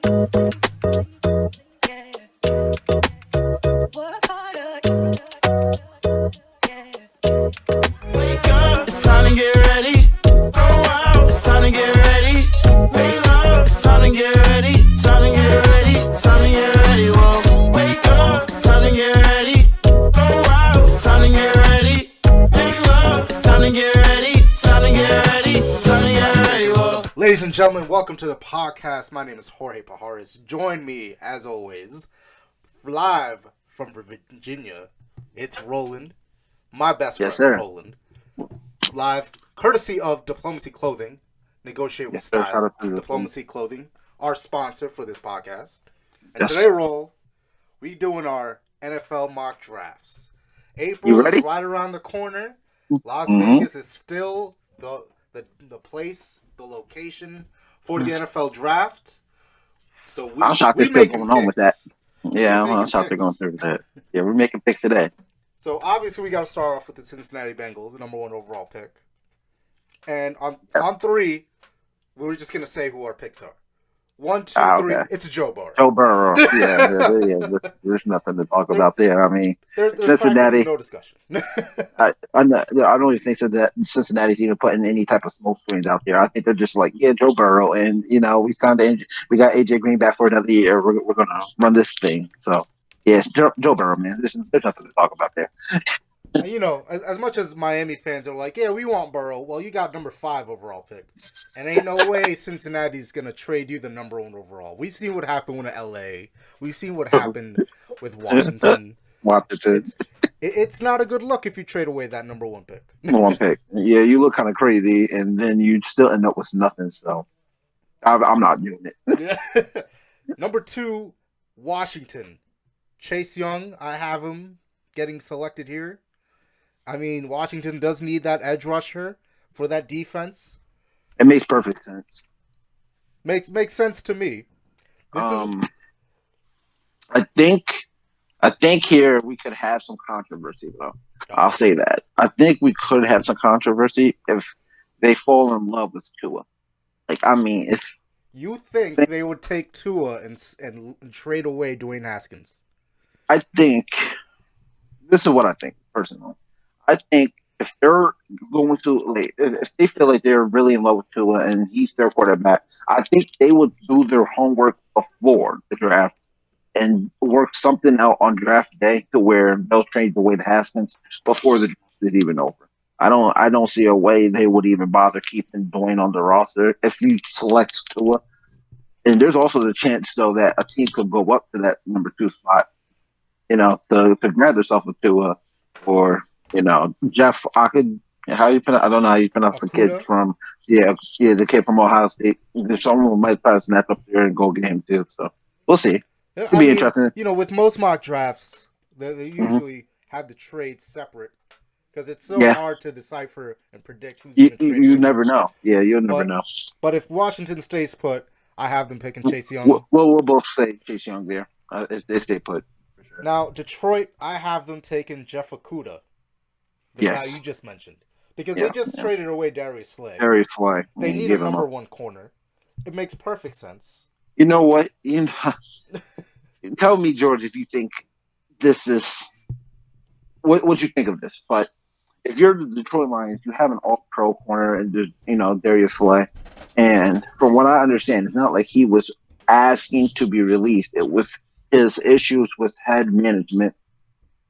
It's time to get ready. It's time to get ready. It's time to get ready. Time to get ready. Time to get ready. Whoa. Wake up. It's time to get ready. It's time to get ready. It's time to get ready. Time to get ready. Time to get ready. Whoa. Ladies and gentlemen, welcome to the podcast. My name is Jorge Pajares. Join me, as always, live from Virginia. It's Roland, my best friend, Yes, sir. Roland. Live, courtesy of Diplomacy Clothing. Negotiate with Yes, sir. Shout style. out to Diplomacy Clothing, our sponsor for this podcast. And Yes. today, Roll, we doing our NFL mock drafts. April You ready? is right around the corner. Las Mhm. Vegas is still the place, the location for the NFL draft. So I'm shocked they're still making going on with that. picks. Yeah, We're I'm making shocked they're going picks. through with that. Yeah, we're making picks today. So obviously we got to start off with the Cincinnati Bengals, the number one overall pick. And on three, we were just gonna say who our picks are. 1, 2, 3. Okay. It's Joe Burrow. Joe Burrow. There's nothing to talk about there. I mean, There's Cincinnati. no discussion. I don't even think that Cincinnati's even putting any type of smoke screens out there. I think they're just like, yeah, Joe Burrow, and we got AJ Green back for another year. We're gonna run this thing. So yes, Joe Burrow, man. There's nothing to talk about there. And, as much as Miami fans are like, yeah, we want Burrow. Well, you got number 5 overall pick, and ain't no way Cincinnati's gonna trade you the number 1 overall. We've seen what happened with LA. We've seen what happened with Washington. It's not a good look if you trade away that number 1 pick. One pick. Yeah, you look kind of crazy, and then you still end up with nothing. So I'm not doing it. Yeah. Number 2, Washington. Chase Young, I have him getting selected here. I mean, Washington does need that edge rusher for that defense. It makes perfect sense. Makes sense to me. I think here we could have some controversy, though. I'll say that. I think we could have some controversy if they fall in love with Tua. If You think they would take Tua and trade away Dwayne Haskins? I think this is what I think personally. I think if they're going to if they feel like they're really in love with Tua and he's their quarterback, I think they would do their homework before the draft and work something out on draft day to where they'll trade away the Haskins before the draft is even over. I don't see a way they would even bother keeping Dwayne on the roster if he selects Tua. And there's also the chance though that a team could go up to that number 2 spot, to grab themselves a Tua or Jeff. I don't know how you pronounce the kid from the kid from Ohio State. There's someone who might try to snatch up there and go get him too. So we'll see. It'll be interesting. With most mock drafts, they usually have the trades separate because it's so hard to decipher and predict who's going to trade. You never know. Yeah, you'll never know. But if Washington stays put, I have them picking Chase Young. We'll both say Chase Young there if they stay put. For sure. Now, Detroit, I have them taking Jeff Okudah, the guy you just mentioned. Because they just traded away Darius Slay. They need a number 1 corner. It makes perfect sense. You know what? Tell me, George, if you think this is what you think of this. But if you're the Detroit Lions, you have an all-pro corner and Darius Slay. And from what I understand, it's not like he was asking to be released. It was his issues with head management,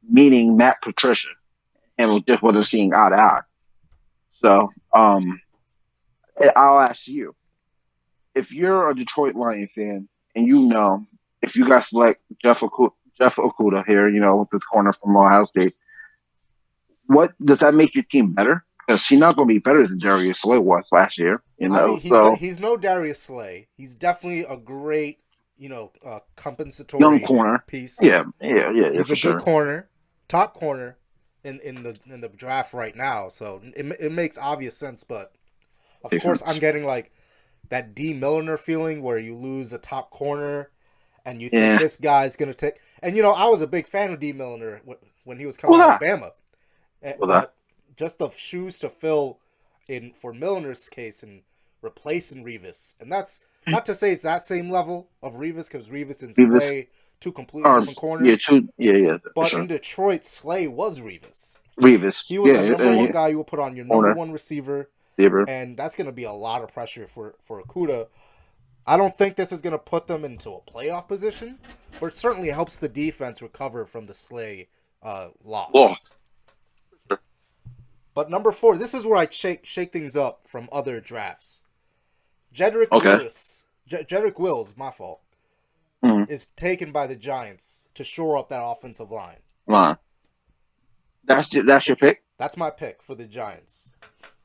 meaning Matt Patricia, and just wasn't seeing eye to eye. So I'll ask you, if you're a Detroit Lion fan and if you guys select Jeff Okudah here, with the corner from Ohio State, what does that make your team better? Because he's not going to be better than Darius Slay was last year. He's no Darius Slay. He's definitely a great, compensatory young corner piece. Yeah. He's a good corner, top corner in the draft right now. So it makes obvious sense. But of course, I'm getting like that D. Milliner feeling where you lose a top corner and you think this guy's going to take. And I was a big fan of D. Milliner when he was coming out of Alabama. But just the shoes to fill for Milner's case and replacing Revis, and that's not to say it's that same level of Revis because Revis and Revis, Slay two completely or different yeah, corners. yeah, for But in sure. Detroit, Slay was Revis. Revis, He was the yeah, number one guy you would put on your number corner, one receiver, receiver. and that's going to be a lot of pressure for Okuda. I don't think this is going to put them into a playoff position, but it certainly helps the defense recover from the Slay loss. Lost. But number 4, this is where I shake things up from other drafts. Jedrick Okay. Jedrick Wills, my fault, is taken by the Giants to shore up that offensive line. Line. That's your pick? That's my pick for the Giants.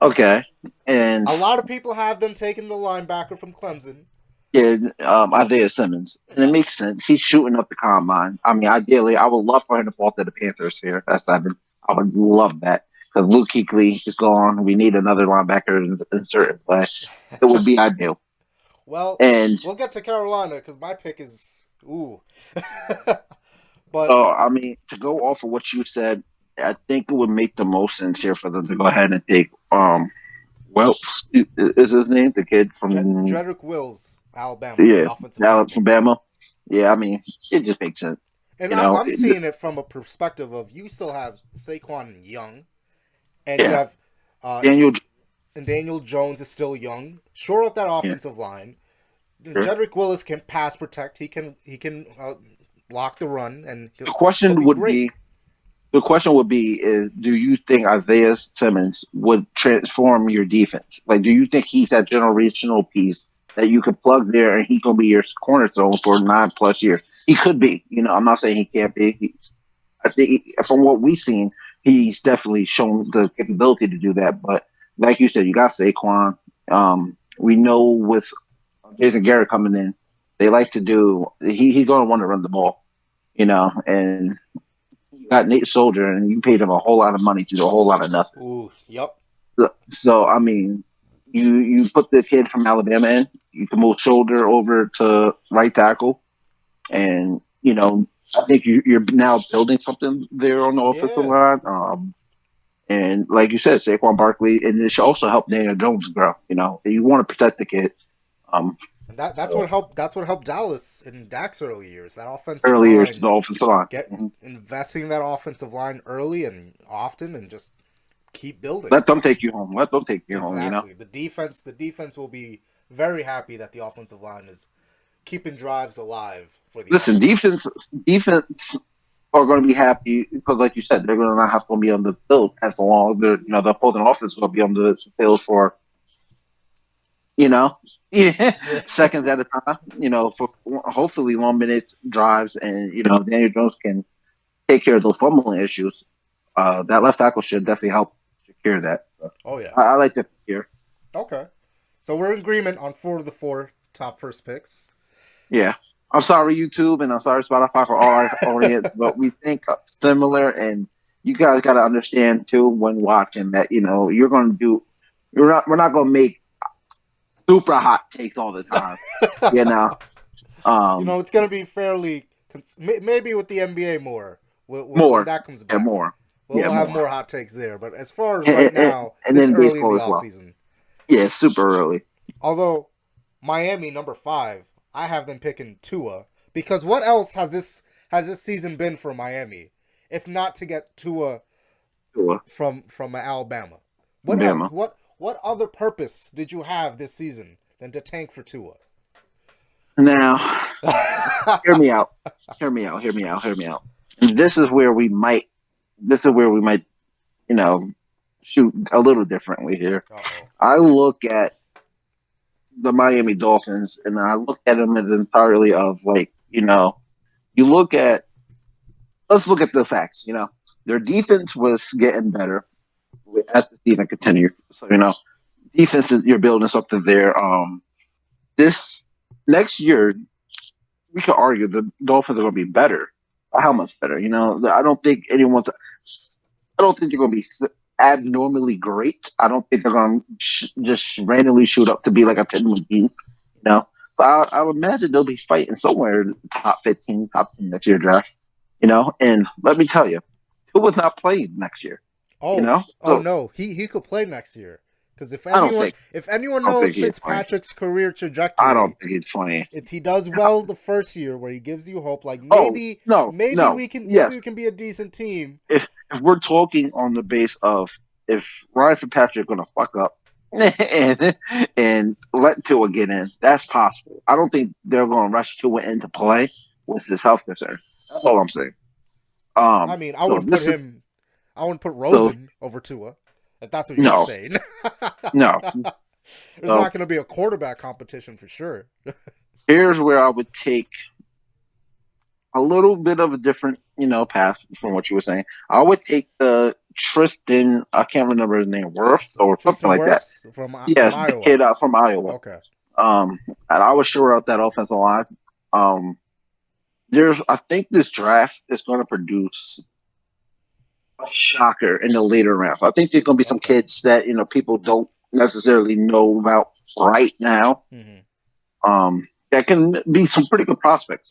Okay. And a lot of people have them taking the linebacker from Clemson. Yeah, Isaiah Simmons. And it makes sense. He's shooting up the combine. I mean, ideally, I would love for him to fall to the Panthers here at 7. I would love that. Because Luke Kuechly is gone. We need another linebacker in certain play. It would be ideal. Well, and we'll get to Carolina because my pick is ooh. But I mean, to go off of what you said, I think it would make the most sense here for them to go ahead and take Wells is his name, the kid from Jedrick Wills, Alabama. Yeah, offensive Alabama. Yeah, I mean, it just makes sense. And I'm seeing it from a perspective of you still have Saquon young, and you have Daniel Jones is still young. Shore up that offensive line. Sure. Jedrick Willis can pass protect. He can block the run, and the question would be. The question would be: is do you think Isaiah Simmons would transform your defense? Like, do you think he's that generational piece that you could plug there and he can be your cornerstone for 9+ years? He could be. You know, I'm not saying he can't be. I think from what we've seen, he's definitely shown the capability to do that. But like you said, you got Saquon. We know with Jason Garrett coming in, they like to do. He's going to want to run the ball. You know, and you got Nate Soldier, and you paid him a whole lot of money to do a whole lot of nothing. Ooh, yep. So I mean, you put the kid from Alabama in. You can move Soldier over to right tackle, and you know I think you're now building something there on the offensive line. And like you said, Saquon Barkley, and it should also help Daniel Jones grow. You know, you want to protect the kid. And that's what helped. That's what helped Dallas in Dak's early years. That offensive the offensive line. Investing in that offensive line early and often, and just keep building. Let them take you home. Let them take you home. You know, the defense will be very happy that the offensive line is keeping drives alive for the. Listen, defense are going to be happy because, like you said, they're going to not have to be on the field as long. The opposing offense will be on the field for. Seconds at a time, for hopefully long minutes drives, and Daniel Jones can take care of those fumbling issues. That left tackle should definitely help secure that. So, oh yeah, I like that here. Okay, so we're in agreement on 4 of the 4 top first picks. Yeah, I'm sorry YouTube, and I'm sorry Spotify for all our audience, but we think similar, and you guys got to understand too when watching that you're going to do. We're not going to make super hot takes all the time, it's going to be fairly maybe with the NBA more. When that comes back. Yeah, more. We'll have more hot takes there, but as far as right now, and this then early in the offseason. Yeah, super early. Although Miami number 5, I have them picking Tua because what else has this season been for Miami, if not to get Tua from Alabama? What else? What other purpose did you have this season than to tank for Tua? Now, hear me out. And this is where we might, shoot a little differently here. Uh-oh. I look at the Miami Dolphins, and I look at them as entirely of let's look at the facts. Their defense was getting better as the season continued. So, defense, you're building something there. This next year, we could argue the Dolphins are going to be better. How much better? I don't think they're going to be abnormally great. I don't think they're going to just randomly shoot up to be like a 10-win team. So I would imagine they'll be fighting somewhere in the top 15, top 10 next year draft. And let me tell you, who was not playing next year? Oh, no, he could play next year. Because I don't if anyone I don't think knows he's playing. Fitzpatrick's career I don't trajectory, think he's playing. it's he does well the first year where he gives you hope. Like Oh no, maybe no, we yes. can be a decent team. If we're talking on the base of if Ryan Fitzpatrick going to fuck up and let Tua get in, that's possible. I don't think they're going to rush Tua into play with his health concern. That's all I'm saying. I mean, So this is I wouldn't put so Rosen over Tua, if that's what you're no, saying. no. There's So not going to be a quarterback competition for sure. here's where I would take a little bit of a different, path from what you were saying. I would take the Tristan. I can't remember his name, Wirfs or something Tristan like that. Wirfs from Yes, the Iowa. kid out from Iowa. Okay. And I would shore out that offensive line. I think this draft is going to produce a shocker in the later rounds. I think there's going to be some Okay. kids that people don't necessarily know about right now. That can be some pretty good prospects.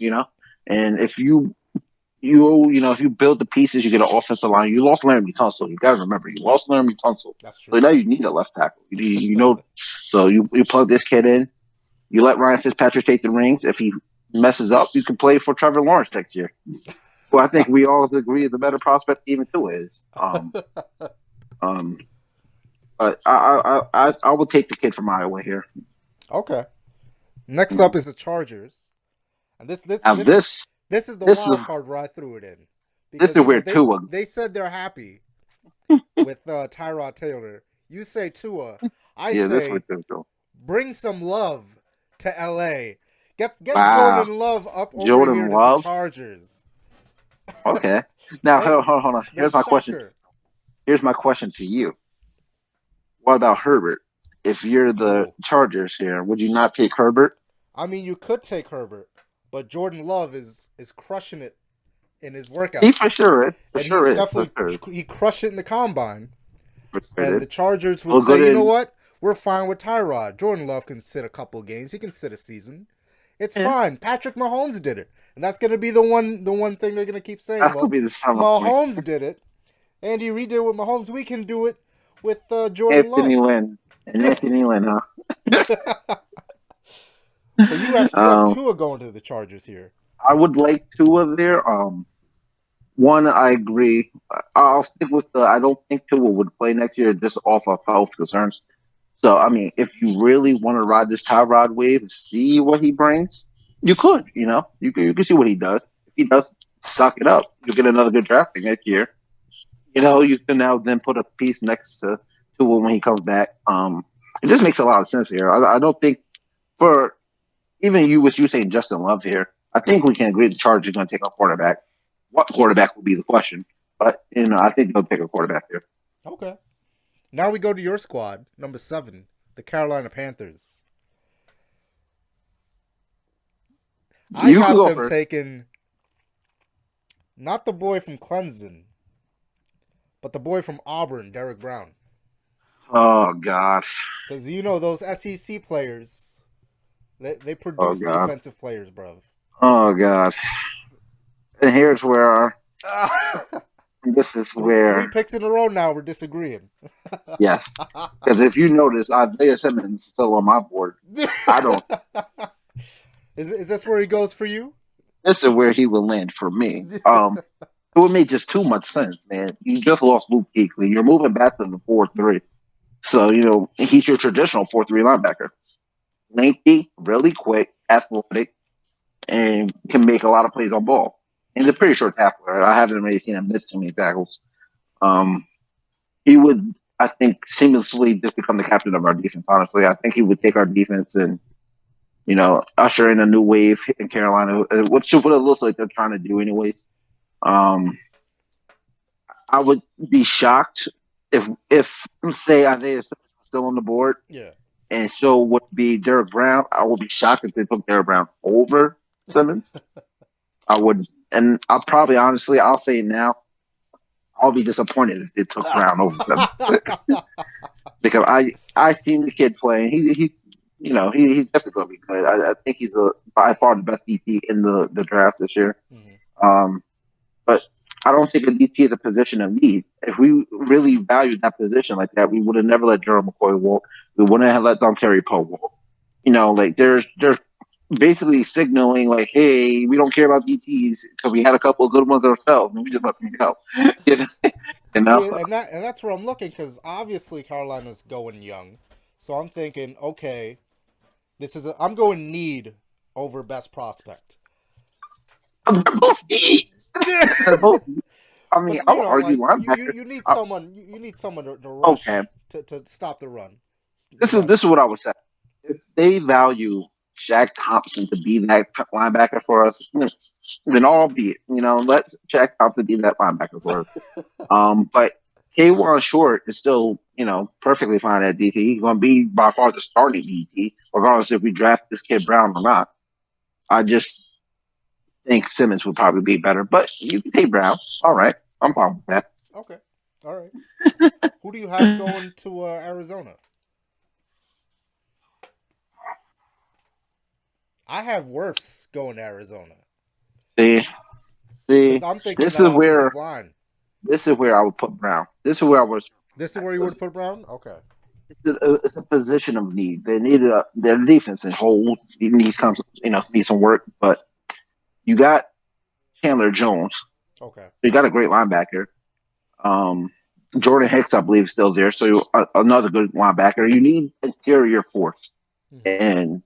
And if if you build the pieces, you get an offensive line. You lost Laramie Tunsil. You got to remember, you lost Laramie Tunsil. That's true. So now you need a left tackle. So you plug this kid in. You let Ryan Fitzpatrick take the rings. If he messes up, you can play for Trevor Lawrence next year. Well, I think we all agree the better prospect even Tua is. But I will take the kid from Iowa here. Okay. Next up is the Chargers, and this is the this is wild card where I threw it in this because is where Tua. they said they're happy with Tyrod Taylor. You say Tua, I This is say where Tua. bring some love to L.A. Get Wow. Jordan Love up over Jordan here to Love? the Chargers. Okay. Now hold on. Here's my question. Shocker. Here's my question to you. What about Herbert? If you're the Ooh. Chargers here, would you not take Herbert? I mean, you could take Herbert, but Jordan Love is crushing it in his workouts. He for sure is. And he's definitely he crushed it in the combine. And the Chargers would say, you know what? We're fine with Tyrod. Jordan Love can sit a couple games. He can sit a season. It's fine. Patrick Mahomes did it, and that's gonna be the one thing they're gonna keep saying. That's gonna be the Mahomes did it. Andy Reid did it with Mahomes. We can do it with Jordan Anthony Love. Lynn and Anthony Lynn, huh? But you have Tua going to the Chargers here. I would like Tua there. One, I agree. I'll stick with I don't think Tua would play next year just off of health concerns. So, I mean, if you really want to ride this Tyrod wave and see what he brings, you could, You can see what he does. If he does, suck it up. You'll get another good draft pick next year. You can now then put a piece next to Tua when he comes back. It just makes a lot of sense here. I don't think for even you saying Justin Love here, I think we can agree the Chargers are going to take a quarterback. What quarterback will be the question? But, I think they'll take a quarterback here. Okay. Now we go to your squad, number 7, the Carolina Panthers. I got them taking not the boy from Clemson, but the boy from Auburn, Derek Brown. Oh, God. Because those SEC players, they produce defensive players, bruv. Oh, God. And here's where this is where 3 picks in a row now we're disagreeing. Yes, because if you notice, Isaiah Simmons is still on my board. I don't. Is this where he goes for you? This is where he will land for me. It would make just too much sense, man. You just lost Luke Kuechly. You're moving back to the 4-3, so he's your traditional 4-3 linebacker. Lengthy, really quick, athletic, and can make a lot of plays on ball. And he's a pretty short tackler. I haven't really seen him miss too many tackles. He would, I think, seamlessly just become the captain of our defense, honestly. I think he would take our defense and, usher in a new wave in Carolina, which is what it looks like they're trying to do anyways. I would be shocked if say, Isaiah was still on the board. Yeah. And so would be Derek Brown. I would be shocked if they took Derek Brown over Simmons. I would, and I'll say it now, I'll be disappointed if they took Brown over Simmons. Because I seen the kid playing. He's definitely going to be good. I think he's by far the best DP in the draft this year. Mm-hmm. But I don't think a DT is a position of need. If we really valued that position like that, we would have never let Gerald McCoy walk. We wouldn't have let Terry Poe walk. Like there's basically signaling like, hey, we don't care about DTs because we had a couple of good ones ourselves and we just let them go. you know, you See, know? and that's where I'm looking because obviously Carolina's going young, so I'm thinking, okay, I'm going need over best prospect. They're both needs. They're both. I mean, But I would argue like linebacker. you need someone you need someone to rush Okay, to stop the run. this is what I would say. If they value Shaq Thompson to be that linebacker for us, then all be it. Let Shaq Thompson be that linebacker for us. But Kwan Short is still, perfectly fine at DT. He's going to be by far the starting DT, regardless if we draft this kid Brown or not. I just think Simmons would probably be better, but you can take Brown. All right, I'm fine with that. Okay, all right. Who do you have going to Arizona? I have Wirfs going to Arizona See, because see, I'm thinking this that is offensive where line. this is where I would put Brown. This is where I was. This is where you would put Brown. Okay. It's a position of need. They need their defense and hold needs needs some work. But you got Chandler Jones. Okay. You got a great linebacker. Jordan Hicks, I believe, is still there. So another good linebacker. You need interior force, and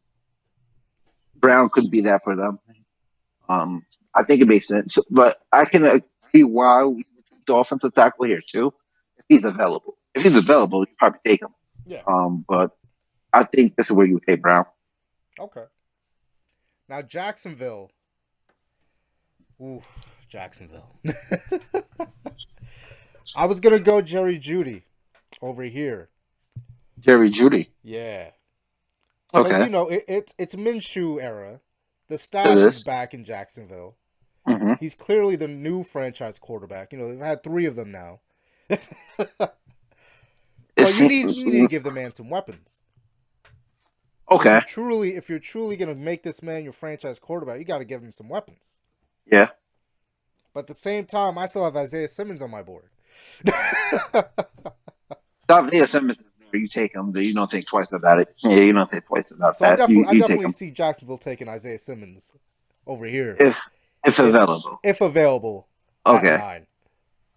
Brown could be that for them. I think it makes sense, but I can agree why we would take the offensive tackle here too, if he's available. If he's available, you probably take him. Yeah. But I think this is where you take Brown. Okay. Now Jacksonville. Oof, Jacksonville. I was gonna go Jerry Jeudy over here. Jerry Jeudy. Yeah. Because Okay. it's Minshew era. The stash is back in Jacksonville. Mm-hmm. He's clearly the new franchise quarterback. They've had 3 of them now. But you need to give the man some weapons. Okay. If you're truly gonna make this man your franchise quarterback, you got to give him some weapons. Yeah. But at the same time, I still have Isaiah Simmons on my board. Isaiah Simmons is there. You take him. You don't think twice about it. Yeah, you don't think twice about So I that. You take definitely him see Jacksonville taking Isaiah Simmons over here if available. if available. Okay. At 9.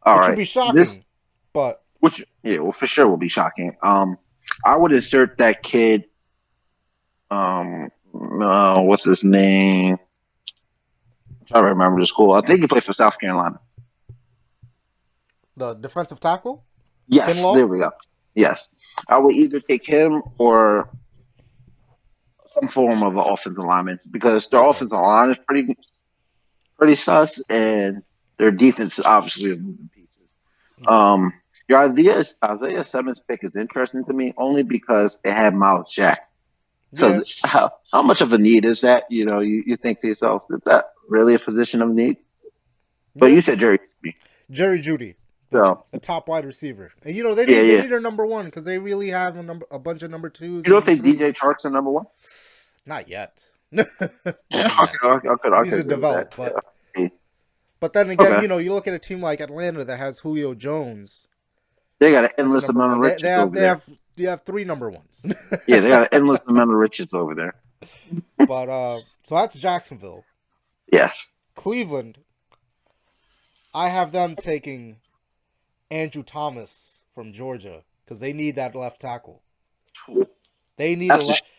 All which right. would be shocking, but for sure will be shocking. I would insert that kid. What's his name? I'm trying to remember the school. I think he played for South Carolina. the defensive tackle. Yes, Kinlaw? there we go. Yes, I would either take him or some form of an offensive lineman because their offensive line is pretty sus, and their defense is obviously moving pieces. Your Isaiah Simmons pick is interesting to me only because it had Miles Jack. So how much of a need is that? You think to yourself, is that really a position of need? But you said Jerry Jeudy, the top wide receiver, and they need a number 1 because they really have a bunch of number 2s. You don't think DJ Chark's a number 1? Not yet. I He's a develop, but then again, you look at a team like Atlanta that has Julio Jones. They got an endless amount of riches over there. They have 3 number 1s. Yeah, they got an endless amount of riches over there. But so that's Jacksonville. Yes. Cleveland. I have them taking Andrew Thomas from Georgia because they need that left tackle. They need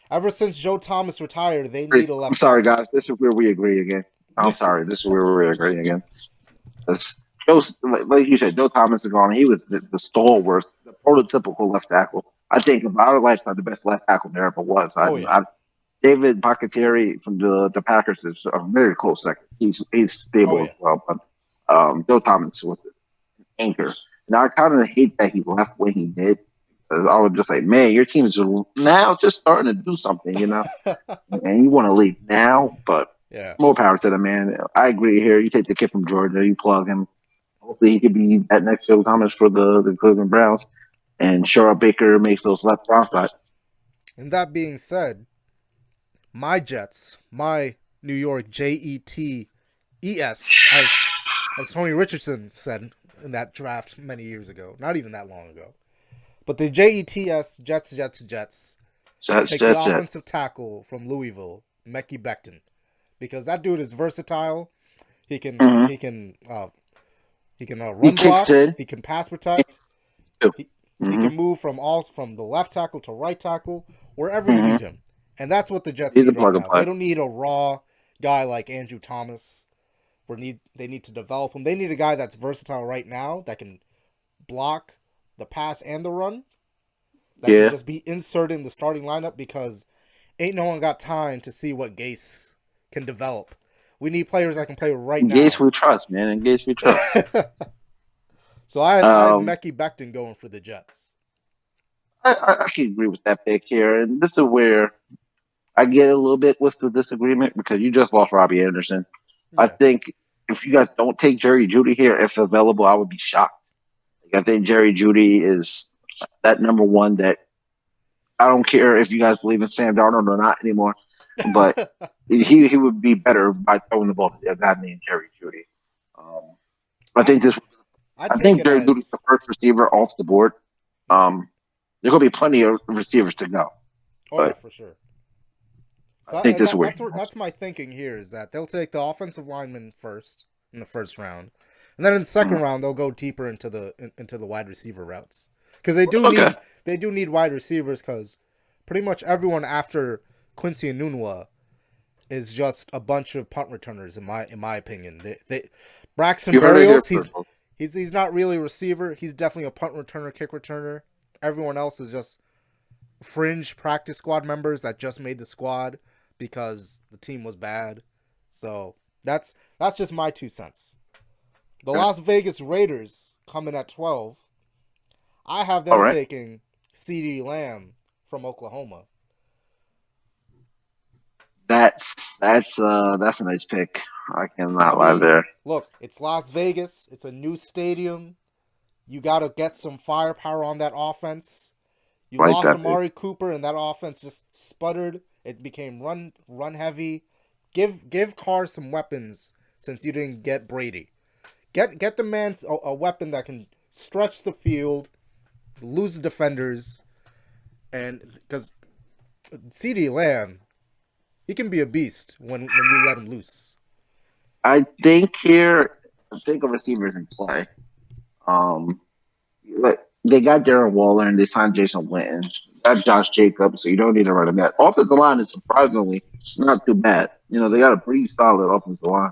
ever since Joe Thomas retired, they need a left. I'm sorry, guys. This is where we agree again. I'm sorry. This is where we agree again. Like you said, Joe Thomas is gone. He was the stalwart, the prototypical left tackle. I think of our lifetime, the best left tackle there ever was. David Bakhtiari from the Packers is a very close second. He's stable as well, but Joe Thomas was an anchor. Now I kind of hate that he left when he did. I would just say, man, your team is now just starting to do something, and you want to leave now, but more power to the man. I agree here. You take the kid from Georgia, you plug him. Hopefully he could be that next Joe Thomas for the Cleveland Browns, and Sherrod Baker makes those left outside. And that being said, my Jets, my New York Jets, as as Tony Richardson said in that draft many years ago, not even that long ago. But the Jets take the offensive tackle from Louisville, Mekhi Becton, because that dude is versatile. He can run block. He can pass protect. He can move from the left tackle to right tackle wherever you need him, and that's what the Jets need right now. They don't need a raw guy like Andrew Thomas. They need to develop him. They need a guy that's versatile right now that can block the pass and the run. That can just be inserted in the starting lineup because ain't no one got time to see what Gase can develop. We need players that can play right now. Gase we trust, man. And Gase we trust. So I have Mekhi Becton going for the Jets. I can agree with that pick here. And this is where I get a little bit with the disagreement because you just lost Robbie Anderson. Yeah. I think if you guys don't take Jerry Jeudy here, if available, I would be shocked. I think Jerry Jeudy is that number one that I don't care if you guys believe in Sam Darnold or not anymore, but he would be better by throwing the ball to a guy named Jerry Jeudy. I think Jerry Jeudy's the first receiver off the board. There's going to be plenty of receivers to go. Oh, yeah, for sure. So I think that's my thinking here is that they'll take the offensive lineman first in the first round, and then in the second round they'll go deeper into the wide receiver routes because they do need wide receivers because pretty much everyone after Quincy Enunwa is just a bunch of punt returners in my opinion. Braxton Berrios he's not really a receiver. He's definitely a punt returner, kick returner. Everyone else is just fringe practice squad members that just made the squad because the team was bad. So that's just my 2 cents. The Las Vegas Raiders coming at 12. I have them taking CeeDee Lamb from Oklahoma. That's a nice pick. I cannot lie there. Look, it's Las Vegas. It's a new stadium. You got to get some firepower on that offense. You lost Amari Cooper, and that offense just sputtered. It became run heavy. Give Carr some weapons since you didn't get Brady. Get the man a weapon that can stretch the field, lose defenders, and because CeeDee Lamb, he can be a beast when you let him loose. I think a receiver is in play. But they got Darren Waller and they signed Jason Witten. That's Josh Jacobs, so you don't need to run him back. Offensive line is surprisingly not too bad. They got a pretty solid offensive line.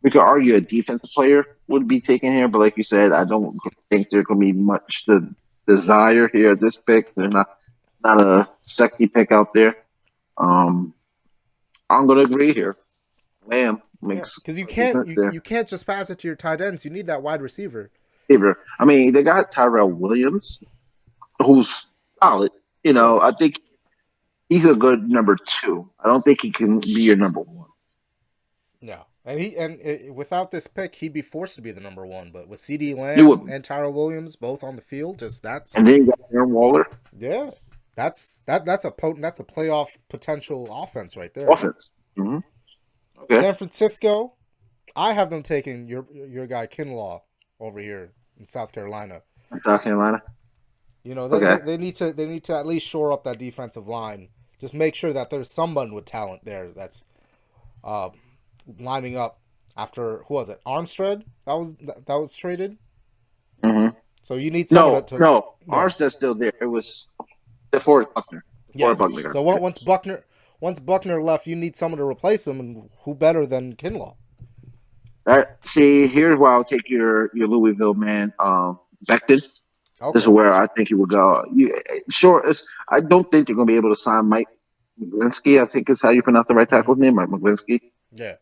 We could argue a defensive player would be taken here, but like you said, I don't think there's going to be much to desire here at this pick. They're not a sexy pick out there. I'm going to agree here. Lamb makes because you can't just pass it to your tight ends. You need that wide receiver. I mean, they got Tyrell Williams, who's solid. I think he's a good number 2. I don't think he can be your number 1. No, and without this pick, he'd be forced to be the number 1. But with CeeDee Lamb and Tyrell Williams both on the field, and then you got Darren Waller. Yeah, that's a playoff potential offense right there. Offense. Mm-hmm. Okay. San Francisco, I have them taking your guy Kinlaw over here in South Carolina. They need to at least shore up that defensive line. Just make sure that there's someone with talent there that's lining up after who was it? Armstead that was traded. Mm-hmm. So you need someone Armstead's still there. It was DeForest Buckner. Yes. So once Buckner left, you need someone to replace him, and who better than Kinlaw? Here's where I'll take your Louisville man, Becton. Okay. This is where I think he would go. I don't think they're going to be able to sign Mike McGlinchey. I think is how you pronounce the right tackle's name, Mike McGlinchey. Yeah.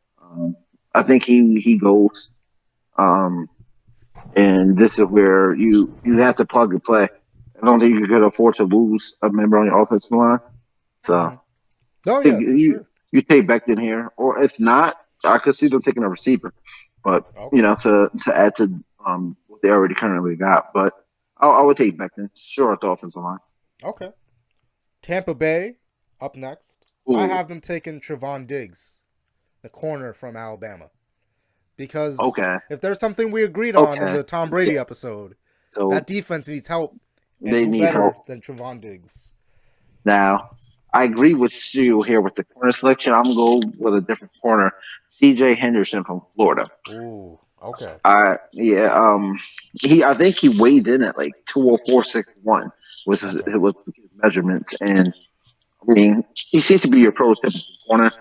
I think he goes. And this is where you have to plug and play. I don't think you could afford to lose a member on your offensive line. So, you take Becton here, or if not, I could see them taking a receiver. But to add to what they already currently got. But I would take Becton, sure, at the offensive line. Okay. Tampa Bay up next. Ooh. I have them taking Trevon Diggs, the corner from Alabama. because Okay. if there's something we agreed on in Okay. the Tom Brady Yeah. episode, So that defense needs help, and they who need better help than Trevon Diggs? now. I agree with you here with the corner selection. I'm going to go with a different corner. C.J. Henderson from Florida. Ooh, okay, Yeah, I think he weighed in at like 204.61 with his, okay, with his measurements, and I mean he seems to be your prototypical corner.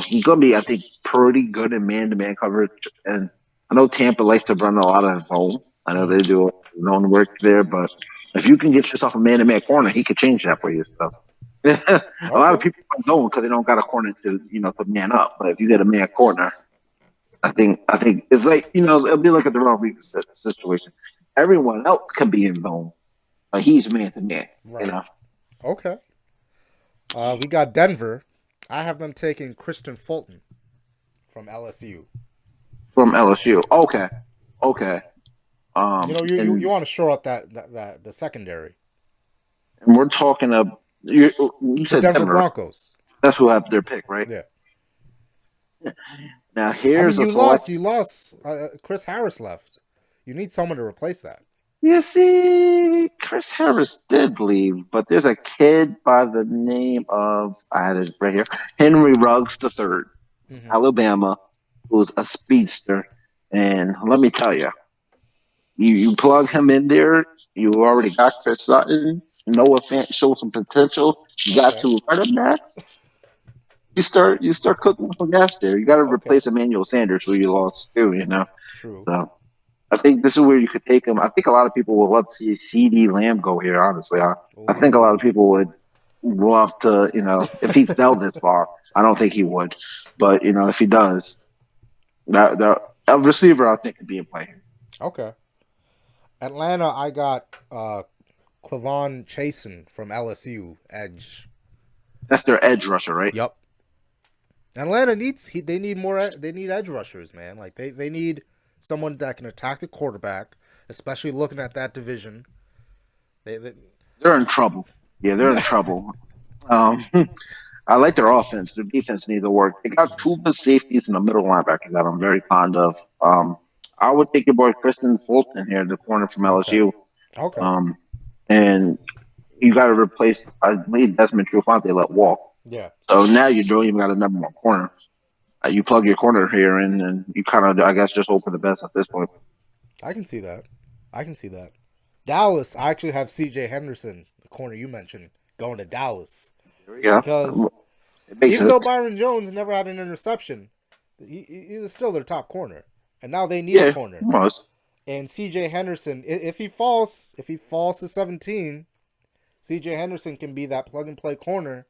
He's gonna be, I think, pretty good in man-to-man coverage, and I know Tampa likes to run a lot of zone. I know they do zone work there, but if you can get yourself a man-to-man corner, he could change that for you. So a lot of okay, people don't because they don't got a corner to man up. But if you get a man corner, I think it's like it'll be like a Darrell Reeves situation. Everyone else can be in zone, but he's man to man. You right, know, okay. We got Denver. I have them taking Kristen Fulton from LSU. from LSU. Okay, okay. You And want to shore up that the secondary. we're talking of you The said Denver Denver. Broncos. That's who have their pick, right? Yeah. Now I here's mean, a you lost. select. You lost. Chris Harris left. You need someone to replace that. You see, Chris Harris did leave, but there's a kid by the name of I had it right here, Henry Ruggs the third, Hmm. Alabama, who's a speedster. And let me tell you, you plug him in there, you already got Chris Sutton. Noah Fant show some potential. You got Okay. two running backs. You start cooking with some gas there. You got to Okay. replace Emmanuel Sanders, who you lost too. True. So I think this is where you could take him. I think a lot of people would love to see CD Lamb go here. Honestly, I think a lot of Ooh. people would love to. If he fell this far, I don't think he would, but if he does, that a receiver I think could be in play. Okay. Atlanta. I got Clavon Chasen from LSU. Edge. That's their edge rusher, right? Yup. Atlanta needs. They need more. They need edge rushers, man. Like they need someone that can attack the quarterback, especially looking at that division. They They're in trouble. Yeah, they're in trouble. Um, I like their offense. Their defense needs to work. They got two good safeties in the middle linebacker that I'm very fond of. I would take your boy Kristen Fulton here, the corner from okay. LSU. Okay. Um, and you got to replace, I believe, Desmond Trufant let walk. Yeah. So now you don't even got a number one corner. You plug your corner here in, and you kind of, I guess, just hope for the best at this point. I can see that. I can see that. Dallas, I actually have C.J. Henderson, the corner you mentioned, going to Dallas There we go. because It makes even though sense. Byron Jones never had an interception, he was still their top corner, and now they need a Yeah, corner. almost. And C.J. Henderson, if he falls to 17, C.J. Henderson can be that plug and play corner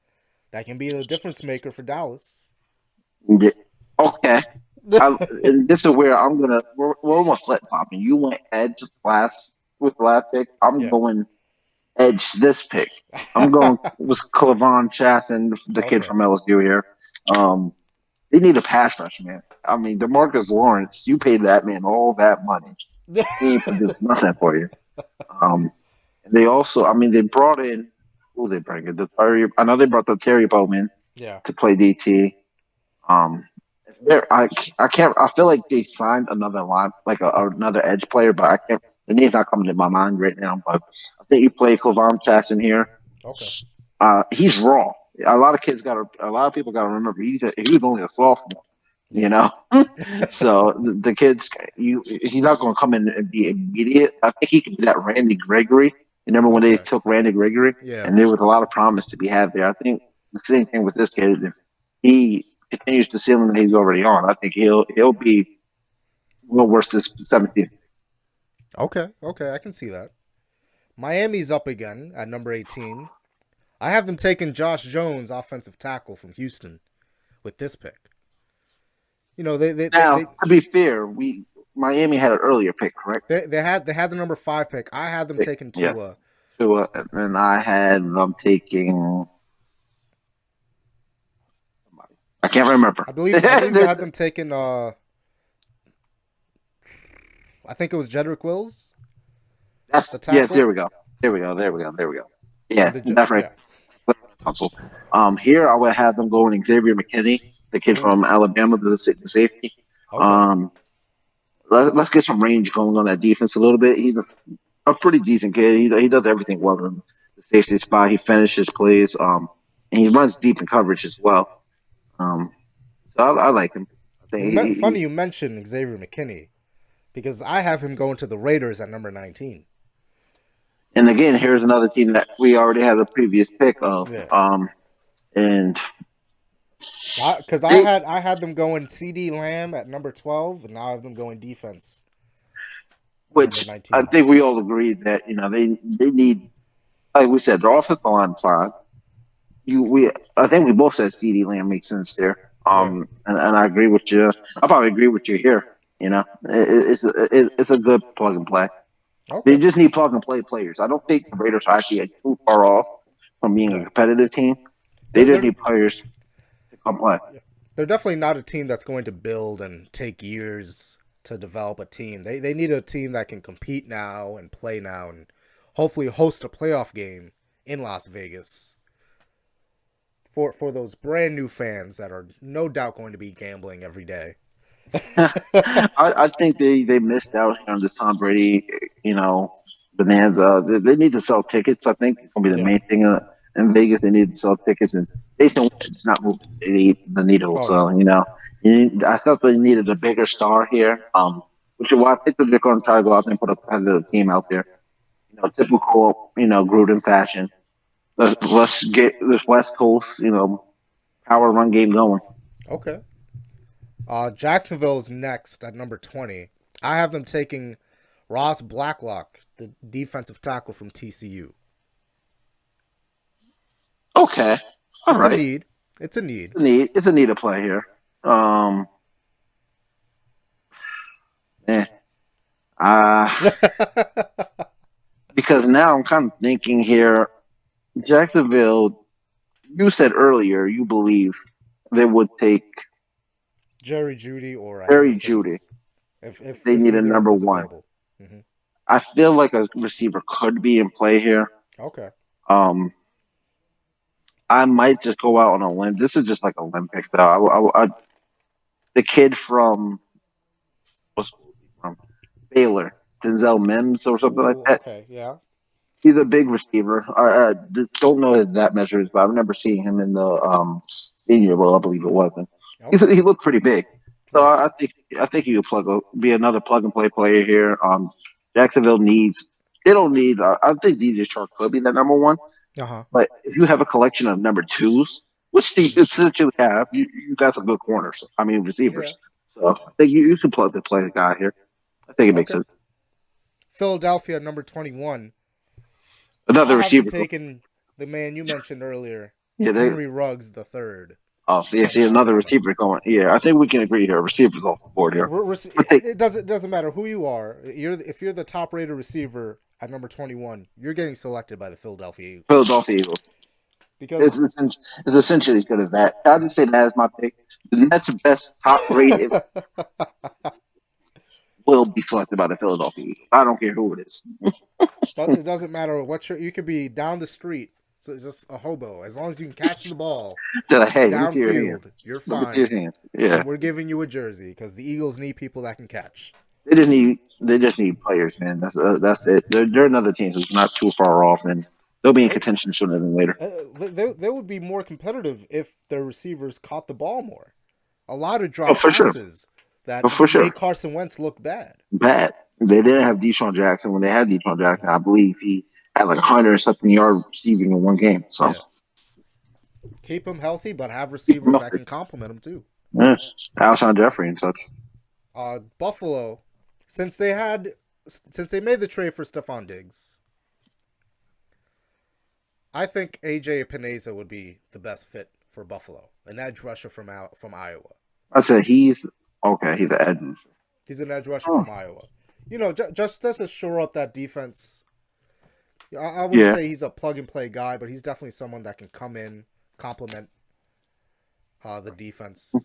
that can be the difference maker for Dallas. Yeah. Okay. And this is where we're almost flip flopping. You went edge last with the last pick. I'm Yeah. going edge this pick. I'm going with Clavon Chasen, the kid Okay. from LSU here. Um, they need a pass rush, man. I mean, Demarcus Lawrence, you paid that man all that money. He ain't produced nothing for you. They also, I mean, they brought in who they bring in? I know they brought the Terry Bowman Yeah. to play DT. Um, I can't. I feel like they signed another line, like another edge player, but I can't. The name's not coming to my mind right now. But I think you play Clavon Chasen here. Okay. He's raw. A lot of a lot of people got to remember he was only a sophomore. Yeah. So the kids, he's not going to come in and be immediate. I think he could be that Randy Gregory. Remember when they Okay. took Randy Gregory, Yeah. and there was a lot of promise to be had there. I think the same thing with this kid. If he continues the ceiling that he's already on, I think he'll be no worse than 17. Okay. Okay. I can see that. Miami's up again at number 18. I have them taking Josh Jones, offensive tackle from Houston, with this pick. You know, Now, to be fair, Miami had an earlier pick, correct? they had the number 5 pick. I had them taking Yeah. Tua. And I had them taking. I can't remember. I believe you had them taking I think it was Jedrick Wills, the Yeah. tackle. There we go. Yeah, that's right. Yeah. Here I would have them going Xavier McKinney, the kid Ooh. from Alabama, the safety. Okay. let's get some range going on that defense a little bit. He's a pretty decent kid. He does everything well in the safety spot. He finishes plays, and he runs deep in coverage as well. Um, so I like him. I think Funny you mentioned Xavier McKinney because I have him going to the Raiders at number 19. and again, here's another team that we already had a previous pick of. Yeah. And Because they, I had them going CD Lamb at number 12, and now I have them going defense at number which I 19. think we all agreed that they need, like we said, their offensive line fine. I think we both said CD Lamb makes sense there. Yeah. And I agree with you. I probably agree with you here. It's a good plug and play. They Okay. just need plug and play players. I don't think the Raiders are actually too far off from being a Yeah. competitive team. They They're just they're need players to come play. they're definitely not a team that's going to build and take years to develop a team. They need a team that can compete now and play now and hopefully host a playoff game in Las Vegas for those brand new fans that are no doubt going to be gambling every day. I think they missed out on the Tom Brady, bonanza. They need to sell tickets. I think it's gonna be the Yeah. main thing in Vegas. They need to sell tickets, and based on it's not moving the needle. Oh So no. I thought they needed a bigger star here. Which is why I think they're going to try to go out there and put a competitive team out there. Typical Gruden fashion. Let's get this West Coast power run game going. Okay. Jacksonville is next at number 20. I have them taking Ross Blacklock, the defensive tackle from TCU. Okay, all It's a right. need. It's a need. It's a need to play here. Um, eh. Uh, because now I'm kind of thinking here, Jacksonville. You said earlier you believe they would take Jerry Judy or Isaiah Jerry Judy. Simmons, They if need a either of number those one. available. Hmm. I feel like a receiver could be in play here. Okay. Um, I might just go out on a limb. This is just like a limb pick, though. The kid from what's from Baylor, Denzel Mims or something like Ooh. that. Okay. Yeah. He's a big receiver. I don't know if that measures, but I remember seeing him in the Senior Bowl. I believe it was. And Okay. he looked pretty big. So Yeah. I think he could be another plug and play player here. Jacksonville needs. They don't need. I think DJ Shark could be the number one. Uh huh. But if you have a collection of number twos, which they essentially have, you got some good corners. I mean Yeah. receivers. So I think you can plug and play the guy here. I think it makes Okay. sense. Philadelphia number 21. Another I have them receiver. taking the man you mentioned earlier, Yeah, Henry Ruggs the third oh, so yeah, from see another Alabama. receiver going. Yeah, I think we can agree here. Receivers off the board here. I think It doesn't matter who you are. If you're the top rated receiver at number 21, you're getting selected by the Philadelphia Eagles Philadelphia Eagles is because essentially as good as that. I just say that as my pick. The next best top rated will be selected by the Philadelphia Eagles. I don't care who it is. but it doesn't matter what you could be down the street, so it's just a hobo. As long as you can catch the ball They're like, hey, let me see your hand. downfield, you're Let me see your fine. hand. Yeah, And we're giving you a jersey because the Eagles need people that can catch. they just need players, man. That's it. They're another team who's not too far off, and they'll be in They, contention sooner than later. they would be more competitive if their receivers caught the ball more. A lot of Oh, drop for sure. passes that Oh, for sure. made Carson Wentz look bad. Bad. They didn't have Deshaun Jackson. When they had Deshaun Jackson, I believe he had like 100 something yards receiving in one game. So, Yeah. Keep him healthy, but have keep him receivers that healthy. can complement him too. Yes. Alshon Jeffrey and such. Buffalo, since they made the trade for Stephon Diggs, I think AJ Epineza would be the best fit for Buffalo, an edge rusher from Iowa. I said he's okay. He's the edge. He's an edge rusher Oh, from Iowa. Just to shore up that defense. I wouldn't yeah. say he's a plug and play guy, but he's definitely someone that can come in, complement the defense.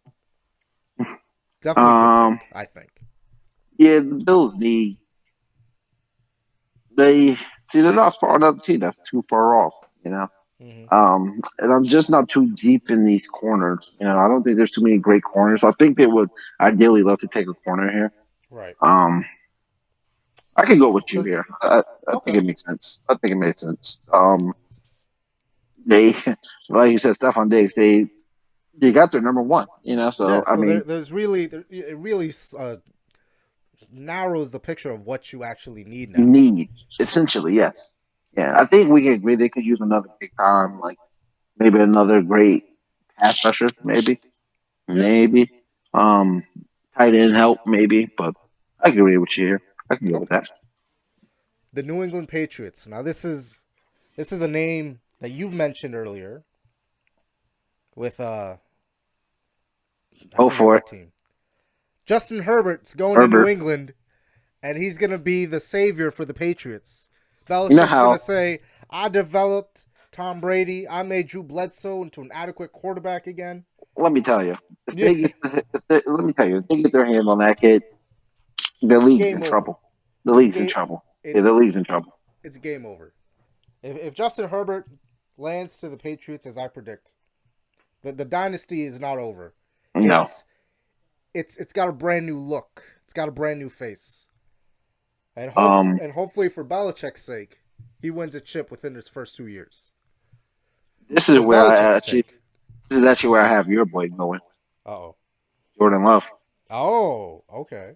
Definitely a good Um. pick, I think. Yeah. The Bills need. They see they're not far another team that's too far off. Hmm. And I'm just not too deep in these corners. I don't think there's too many great corners. I think they would ideally love to take a corner here. Right. Um, I could go with you Because here. I think okay. it makes sense. I think it makes sense. They, like you said, Stephon Diggs, they got their number one. So Yeah. I So mean, there's really it really narrows the picture of what you actually need now. need essentially, yes. Yeah, I think we can agree they could use another big time, like maybe another great pass rusher, maybe, Yeah. maybe. Um, tight end help, maybe, but I agree with you here. I can go with Okay. that. The New England Patriots. Now this is a name that you've mentioned earlier with I Go forget for it, what team. Justin Herbert's going to New Herbert. England, and he's gonna be the savior for the Patriots. You know Belichick's gonna how say, "I developed Tom Brady. I made Drew Bledsoe into an adequate quarterback again." let me tell you, Yeah, let me tell you, if they get their hands on that kid, the it's league's in game over. trouble. The It's league's in game. trouble. Yeah, the It's league's in trouble. it's game over. If Justin Herbert lands to the Patriots as I predict, the dynasty is not over. No. It's it's got a brand new look. It's got a brand new face. Um, And hopefully for Belichick's sake, he wins a chip within his first 2 years. this is For where I Belichick's actually, take. this is actually where I have your boy going, Oh. Jordan Love. Oh, okay.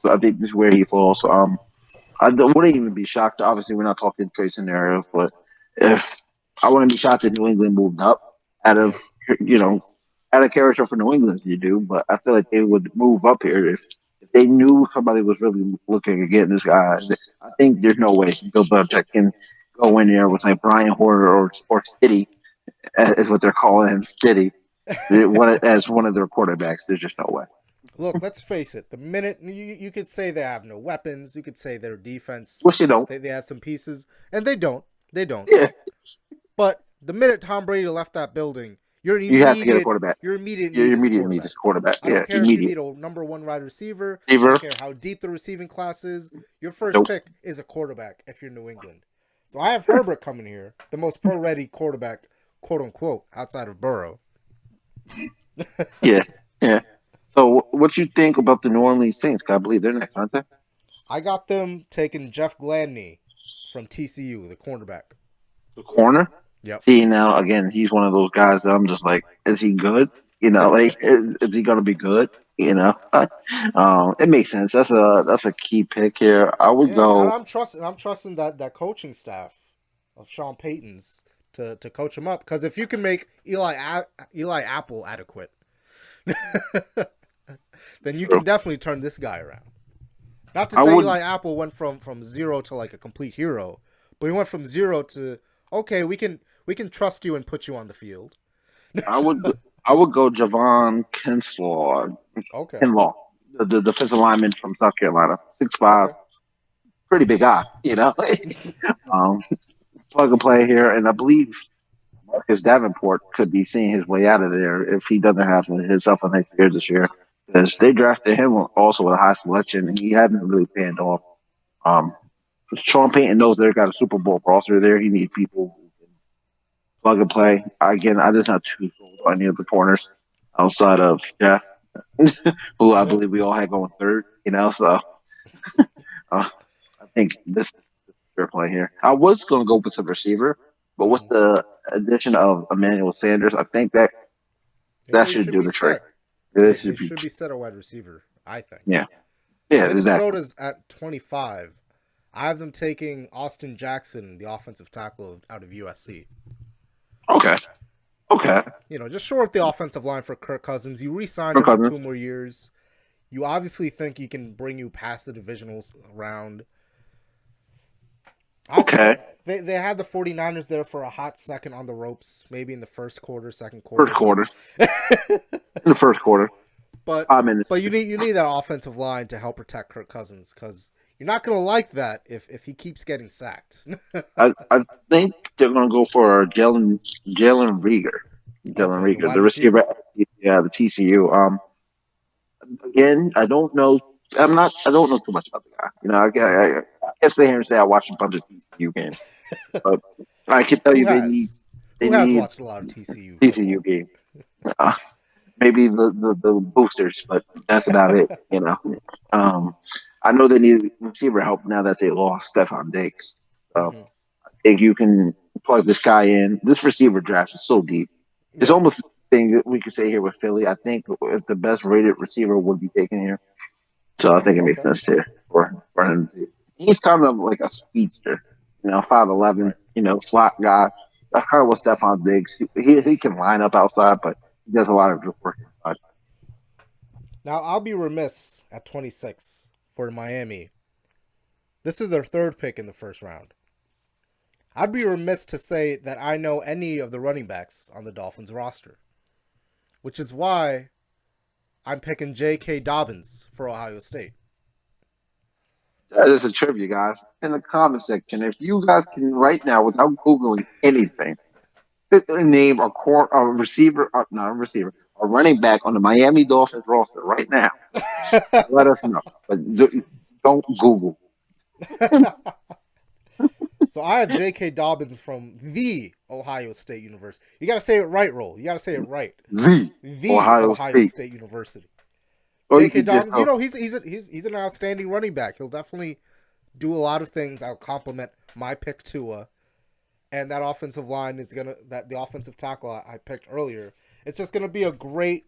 So I think this is where he falls. Wouldn't even be shocked. Obviously, we're not talking trade scenarios, but if I wouldn't be shocked if New England moved up out of Yeah. you know out of character for New England, you do. But I feel like they would move up here if they knew somebody was really looking at getting this guy. I think there's no way Bill Belichick can go in there with like Brian Hoyer or Stiddy, is what they're calling him, Stiddy, as one of their quarterbacks. There's just no way. Look, let's face it. The minute you could say they have no weapons, you could say their defense Which you don't. they have some pieces, and they don't. They don't. Yeah, But the minute Tom Brady left that building, you have to get a quarterback. your immediate You need is immediately need quarterback. this quarterback. I Yeah, don't care if you immediate. need a number one wide receiver. I Receiver. don't care how deep the receiving class is. Your first Nope. pick is a quarterback if you're New England. So I have Herbert coming here, the most pro-ready quarterback, quote unquote, outside of Burrow. Yeah, yeah. So, what you think about the New Orleans Saints? 'Cause I believe they're next, aren't they? I got them taking Jeff Gladney from TCU, the cornerback. The corner. Yep. See, now again, he's one of those guys that I'm just like, is he good? Like, is he gonna be good? It makes sense. That's a key pick here. I would Yeah, and go. I'm trusting that coaching staff of Sean Payton's to coach him up because if you can make Eli Apple adequate, then you True. can definitely turn this guy around. Not to I say would. Eli Apple went from zero to like a complete hero, but he went from zero to okay, we can trust you and put you on the field. I would. I would go Javon Kinlaw. Okay, Kinlaw, the defensive lineman from South Carolina, 6'5", okay. pretty big guy. Um, plug and play here, and I believe Marcus Davenport could be seeing his way out of there if he doesn't have himself a nice year this year. Because they drafted him also with a high selection, and he hadn't really panned off. Um, Sean Payton knows they've got a Super Bowl roster there. He needs people who can plug and play. Again, I just not too sold on any of the corners outside of Jeff, who I Yeah. believe we all had going third. So I think this is fair play here. I was going to go with some receiver, but with Mhm. the addition of Emmanuel Sanders, I think that They should should do be the trick. set. This They should be, should be set a wide receiver. I think. yeah, yeah, exactly. Minnesota's at 25. I have them taking Austin Jackson, the offensive tackle out of USC. Okay, okay. Just short the offensive line for Kirk Cousins. You re-signed Kirk him for Cousins. 2 more years. You obviously think he can bring you past the divisional round. Okay, They had the 49ers there for a hot second on the ropes, maybe in the first quarter, second first quarter, quarter. In the first quarter, but I'm in. you need that offensive line to help protect Kirk Cousins because you're not going to like that if he keeps getting sacked. I think they're going to go for Jalen Rieger. Jalen Okay, the Rieger, wide the receiver. receiver. Yeah, the TCU. Again, I don't know. I'm not. I don't know too much about the guy. I can't sit here and say I watched a bunch of TCU games, but I can tell Who you has? they Who has need watched a lot of TCU TCU football? game. Uh, maybe the boosters, but that's about it. You know, um, I know they need receiver help now that they lost Stephon Diggs. So Hmm. I think you can plug this guy in. This receiver draft is so deep. It's Yeah. almost the thing that we could say here with Philly. I think if the best rated receiver would be taken here, so I think it makes Okay. sense here for him. He's kind of like a speedster, 5'11", Right. slot guy. That's kind of what Stephon Diggs. He can line up outside, but he does a lot of work inside. Now I'll be remiss at 26 for Miami. This is their third pick in the first round. I'd be remiss to say that I know any of the running backs on the Dolphins roster, which is why I'm picking J.K. Dobbins for Ohio State. That is a trivia, guys. In the comment section, if you guys can right now, without googling anything, name a receiver, not a receiver, a running back on the Miami Dolphins roster right now. Let us know, but don't Google So I have J.K. Dobbins from the Ohio State University. You got to say it right, Roll. You got to say it right. the The Ohio Ohio State, State University. or you J.K. could just Dobbins, he's an outstanding running back. He'll definitely do a lot of things. I'll compliment my pick Tua, and that offensive line is gonna that the offensive tackle I picked earlier. It's just gonna be a great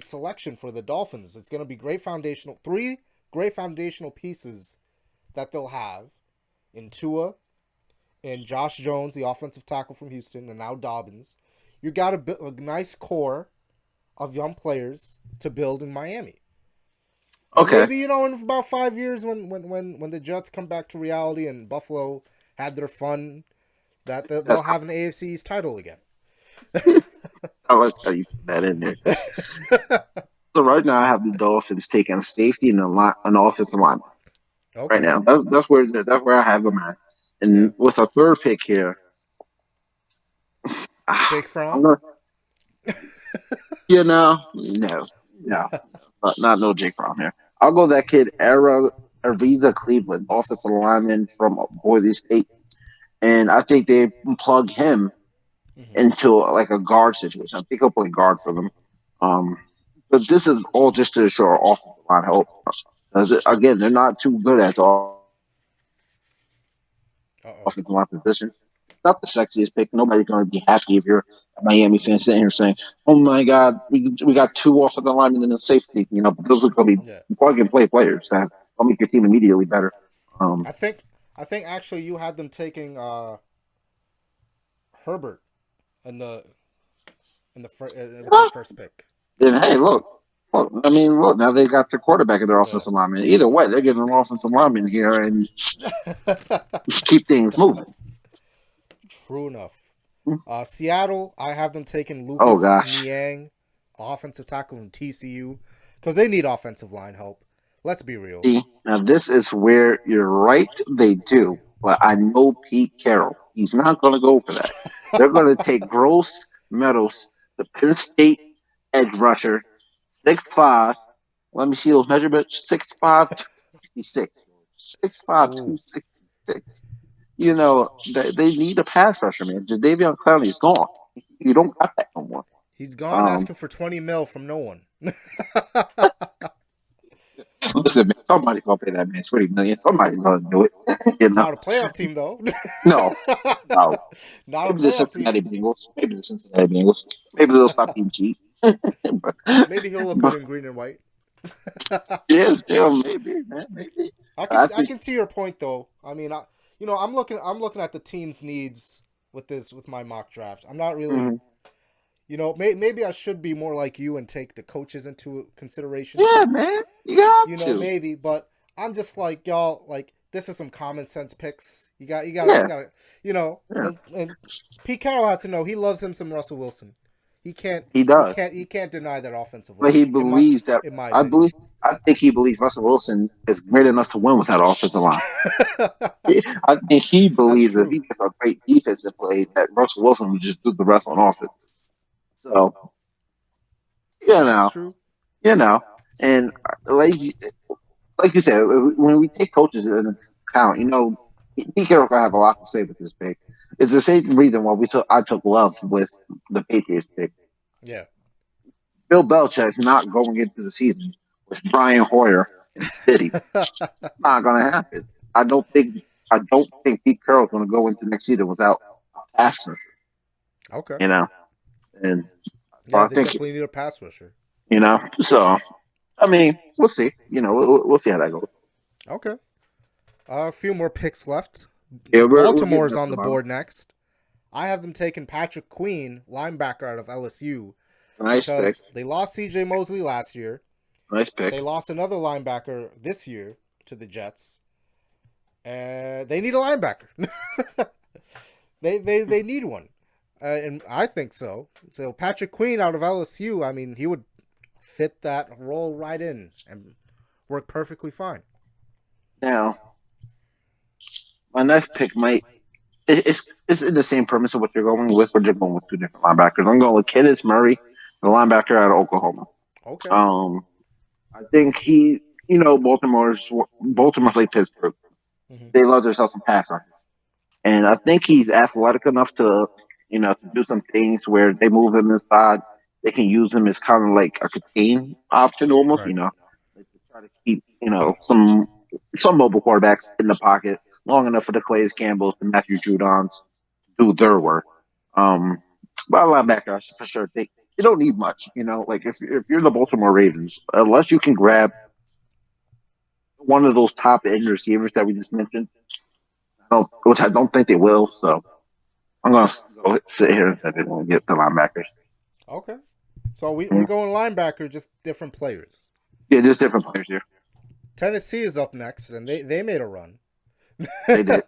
selection for the Dolphins. It's gonna be three great foundational pieces that they'll have in Tua and Josh Jones, the offensive tackle from Houston, and now Dobbins. You got a nice core of young players to build in Miami. And okay. maybe, in about 5 years when the Jets come back to reality and Buffalo had their fun, that That's they'll have an AFC East title again. I like how you put that in there. So right now I have the Dolphins taking a safety and an offensive lineman. Right Okay. now, that's where I have them at. Yeah. And with a third pick here, Jake I'm Fromm. gonna, no, no, not no Jake Fromm here. I'll go that kid, Ariza Cleveland, offensive lineman from Boise State, and I think they plug him Hmm. into like a guard situation. I think he'll play guard for them. Um, but this is all just to show our offensive line help. Again, they're not too good at the offensive line position. Uh Not the oh. sexiest pick. Nobody's going to be happy if you're a Miami fan sitting here saying, "Oh my God, we got two offensive linemen and a safety." But those are going to be plug and Yeah. play players that will make your team immediately better. Um, I think I think actually you had them taking Herbert in with their first pick. then hey, Honestly. look. I mean, look. Now they got their quarterback and their Yeah. offensive lineman. Either way, they're getting an offensive lineman here and keep things moving. True enough. Seattle, I have them taking Oh Lucas gosh. Niang, offensive tackle from TCU, because they need offensive line help. Let's be real. See, now this is where you're right. They do, but I know Pete Carroll. He's not going to go for that. They're going to take Gross Meadows, the Penn State edge rusher, 6'5". Let me see those measurements: 6'5", 266. 6'5", Ooh, 266. They need a pass rusher, man. Jadavion Clowney is gone. You don't got that no more. he's gone Um, asking for 20 mil from no one. Listen, man, somebody's gonna pay that man 20 million. Somebody's gonna do it. you It's know, not a playoff team though. no, no. Not a Maybe the playoff team. Cincinnati Bengals. Maybe the Cincinnati Bengals. Maybe they'll stop being cheap. but, Maybe he'll look good but in green and white. yeah, maybe, man, maybe. I I think, can see your point though. I mean, I'm looking at the team's needs with my mock draft. I'm not really, mhm. maybe I should be more like you and take the coaches into consideration. Yeah, man, you got to. Maybe, but I'm just like y'all. Like this is some common sense picks. You Yeah, got to, yeah, and Pete Carroll has to know he loves him some Russell Wilson. He can't, he does. he can't deny that offensive But he line. believes that. In my I opinion. believe. I think he believes Russell Wilson is great enough to win with that offensive line. I think he That's believes if true. he gets a great defensive play, that Russell Wilson would just do the rest on offense. So you That's know, true. you know, and like you said, when we take coaches into account, Pete Carroll gonna have a lot to say with this pick. It's the same reason why I took Love with the Patriots pick. Yeah. Bill Belichick's not going into the season with Brian Hoyer in City. Not going to happen. I don't think. I don't think Pete Carroll's going to go into next season without a pass rusher. Okay. You know, and so Yeah, I they think definitely need a pass rusher. So I mean, we'll see. We'll see how that goes. Okay. A few more picks left. Yeah, we're getting Baltimore's up to on the the bottom. board next. I have them taking Patrick Queen, linebacker out of LSU, Nice pick. because they lost C.J. Mosley last year. Nice pick. They lost another linebacker this year to the Jets. They need a linebacker. they need one, and I think so. So Patrick Queen out of LSU, I mean, he would fit that role right in and work perfectly fine. Now, my next pick might it's in the same premise of what you're going with, but you're going with two different linebackers. I'm going with Kenneth Murray, the linebacker out of Oklahoma. Okay. I think Baltimore's like Pittsburgh. Mm-hmm. They love themselves some pass rushers. And I think he's athletic enough to do some things where they move him inside. They can use him as kind of like a contain option almost, Right. like to try to keep, some mobile quarterbacks in the pocket long enough for the Clay Campbells and Matthew Judons to do their work. Um, but a linebacker, I should for sure think you don't need much, like if you're the Baltimore Ravens, unless you can grab one of those top end receivers that we just mentioned, which I don't think they will. So I'm gonna go sit here and say they won't get the linebackers. Okay. So we're going linebacker, just different players. Yeah, just different players here. Tennessee is up next, and they made a run. They did.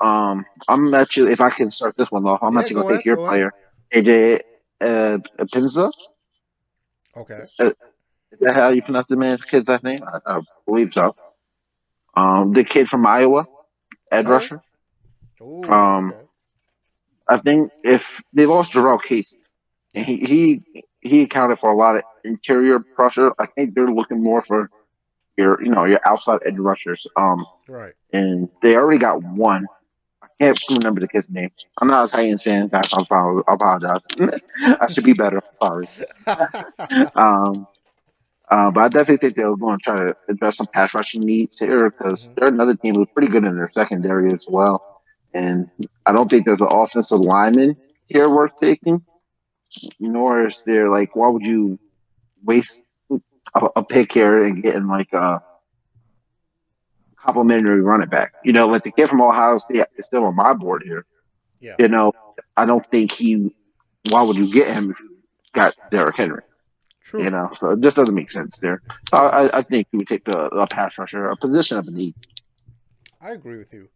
I'm actually, if I can start this one off, I'm Yeah, actually gonna go take ahead. your Go ahead. player, AJ Pinza. Okay. Is that how you pronounce the man's kid's last name? I believe so. The kid from Iowa, Ed All right. Rusher. Oh, Um, okay. I think if they lost Jarrell Casey, and Yeah. he accounted for a lot of interior pressure, I think they're looking more for your outside edge rushers. Right. And they already got one. I can't remember the kid's name. I'm not a Titans fan, guys. I apologize. I should be better. Sorry. Um, but I definitely think they're going to try to address some pass rushing needs here because hmm they're another team who's pretty good in their secondary as well. And I don't think there's an offensive lineman here worth taking, nor is there like, why would you waste a pick here and getting like a complimentary running back? Like the kid from Ohio State is still on my board here. Yeah. I don't think why would you get him if you got Derrick Henry? True. So it just doesn't make sense there. So Yeah. I think you would take the pass rusher, a position of need. I agree with you.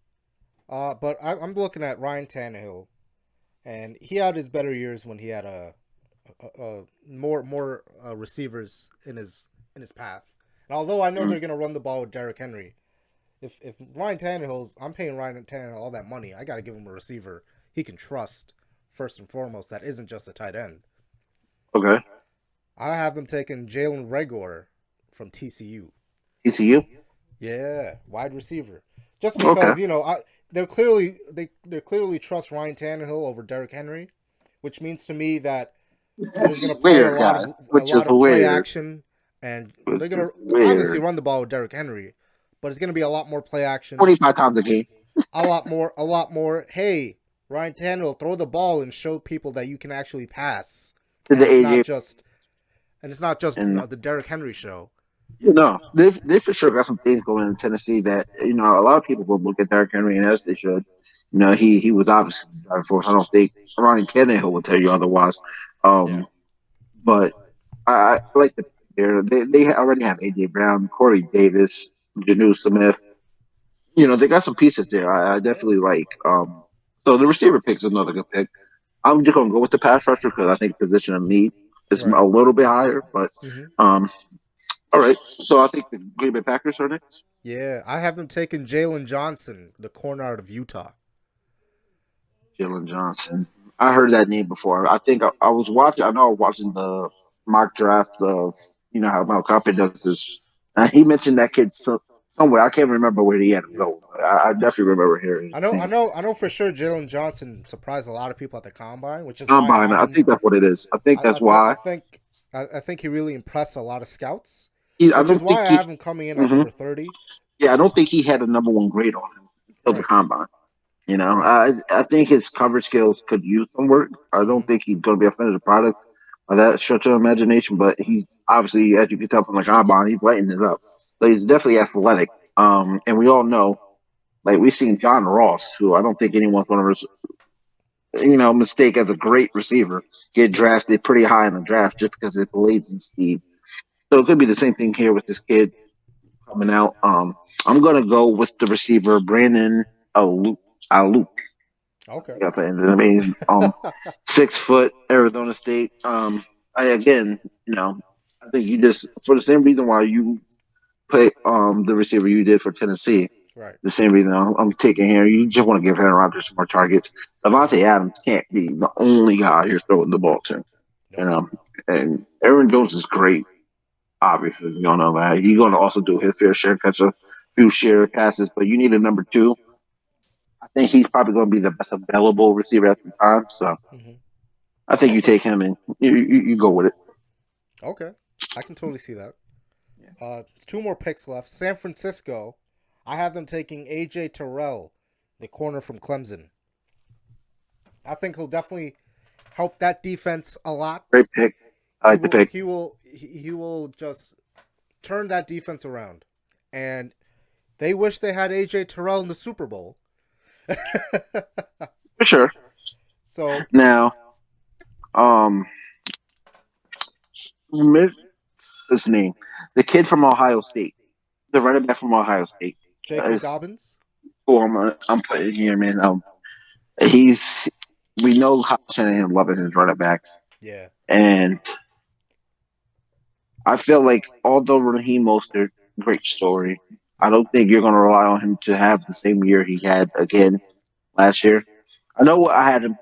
But I'm looking at Ryan Tannehill, and he had his better years when he had more receivers in his path. And although I know they're gonna run the ball with Derrick Henry, if Ryan Tannehill's, I'm paying Ryan Tannehill all that money, I got to give him a receiver he can trust first and foremost. That isn't just a tight end. Okay. I have them taking Jalen Reagor from TCU. TCU? Yeah, wide receiver. Just Okay. because they clearly trust Ryan Tannehill over Derrick Henry, which means to me that there's going to play Weird guy, a which lot is of play weird. action, and Which they're going is to obviously weird. run the ball with Derrick Henry, but it's going to be a lot more play action, 25 times a game. a lot more. Hey, Ryan Tannehill, throw the ball and show people that you can actually pass, To the and AJ. it's not just And the Derrick Henry show. they for sure got some things going in Tennessee that a lot of people will look at Derrick Henry and as they should. He was obviously driving force. I don't think Ronnie Tannehill will tell you otherwise. Yeah. But I like the there. They already have AJ Brown, Corey Davis, Janu Smith. They got some pieces there. I Yeah. definitely like. So the receiver pick's another good pick. I'm just gonna go with the pass rusher because I think position of need is Right. a little bit higher. But hmm um, all right. So I think the Green Bay Packers are next. Yeah, I have them taking Jalen Johnson, the corner out of Utah. Jalen Johnson. I heard that name before. I think I was watching. I know I was watching the mock draft of how Mel Kiper does this. He mentioned that kid somewhere. I can't remember where he had him Yeah. go. I definitely remember hearing I his know, I name. know, I know for sure. Jalen Johnson surprised a lot of people at the combine, which is why I Combine. have I him. think that's what it is. I think I that's think, I why. think, I think he really impressed a lot of scouts, I which is don't why think I he. have him coming in at Mhm. number 30. Yeah, I don't think he had a number one grade on him until the Right, combine. right. I think his coverage skills could use some work. I Hmm. don't think he's going to be a finished product of that stretch of imagination, but he's obviously, as you can tell from the combine, he's lighting it up. So he's definitely athletic. And we all know, like we've seen John Ross, who I don't think anyone's going to, mistake as a great receiver, get Yeah. drafted pretty high in the draft just because of his blades and speed. So it could be the same thing here with this kid coming out. I'm gonna go with the receiver Brandon Aluk. Aluk. Okay. I mean, 6 foot Arizona State. I again, I think you just for the same reason why you put the receiver you did for Tennessee. Right. The same reason I'm taking here. You just want to give Aaron Rodgers some more targets. Hmm. Devontae Adams can't be the only guy you're throwing the ball to. You Nope. know, and Aaron Jones is great. Obviously, you don't know that. He's going to also do his fair share, catch a few share passes, but you need a number two. I think he's probably going to be the best available receiver at the time. So Hmm. I think you Okay. take him and you go with it. Okay. I can totally see that. Two more picks left. San Francisco. I have them taking AJ Terrell, the corner from Clemson. I think he'll definitely help that defense a lot. Great pick. I like the pick. He will just turn that defense around. And they wish they had AJ Terrell in the Super Bowl. For sure. So, Now, um, his name, the kid from Ohio State, the running back from Ohio State, Jacob is Dobbins? who I'm putting here, man. He's we know how Shanahan loving his running backs, Yeah. and I feel like although Raheem Mostert, great story, I don't think you're going to rely on him to have the same year he had again last year. I know Okay. I had him.